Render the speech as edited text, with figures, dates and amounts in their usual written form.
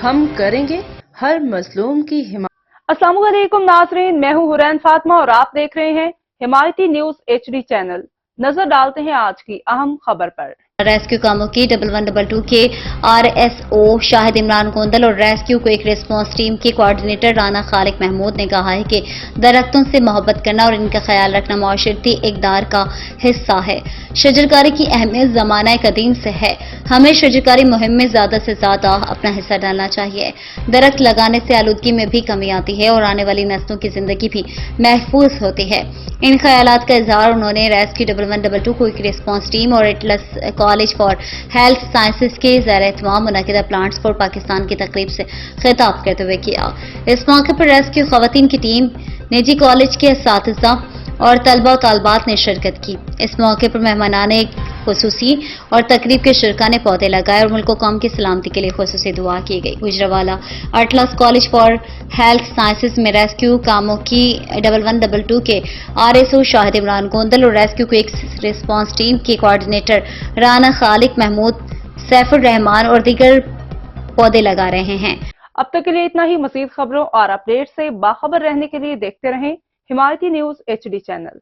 ہم کریں گے ہر مظلوم کی حمایت۔ السلام علیکم ناظرین، میں ہوں حورین فاطمہ اور آپ دیکھ رہے ہیں حمایتی نیوز HD چینل۔ نظر ڈالتے ہیں آج کی اہم خبر پر۔ ریسکیو کاموں کی 1112 کے RSO شاہد عمران گوندل اور ریسکیو کوئک ریسپانس ٹیم کے کوآرڈینیٹر رانا خالق محمود نے کہا ہے کہ درختوں سے محبت کرنا اور ان کا خیال رکھنا معاشرتی اقدار کا حصہ ہے۔ شجرکاری کی اہمیت زمانہ قدیم سے ہے۔ ہمیں شجرکاری مہم میں زیادہ سے زیادہ اپنا حصہ ڈالنا چاہیے۔ درخت لگانے سے آلودگی میں بھی کمی آتی ہے اور آنے والی نسلوں کی زندگی بھی محفوظ ہوتی ہے۔ ان خیالات کا اظہار انہوں نے ریسکیو 1112 کوئک ریسپانس ٹیم اور Atlas college for health sciences کے زیر اہتمام منعقدہ پلانٹس فار پاکستان کی تقریب سے خطاب کرتے ہوئے کیا۔ اس موقع پر ریسکیو خواتین کی ٹیم، نجی کالج کے اساتذہ اور طلبہ و طالبات نے شرکت کی۔ اس موقع پر مہمانان خصوصی اور تقریب کے شرکاء نے پودے لگائے اور ملک و قوم کی سلامتی کے لیے خصوصی دعا کی گئی۔ Gujranwala Atlas college for health sciences میں ریسکیو کاموں کی 1112 کے RSO شاہد عمران گوندل اور ریسکیو کوئک ریسپانس ٹیم کے کوآرڈینیٹر رانا خالق محمود، سیف الرحمان اور دیگر پودے لگا رہے ہیں۔ اب تک کے لیے اتنا ہی۔ مزید خبروں اور اپڈیٹ سے باخبر رہنے کے لیے دیکھتے رہیں حمایتی نیوز HD چینل۔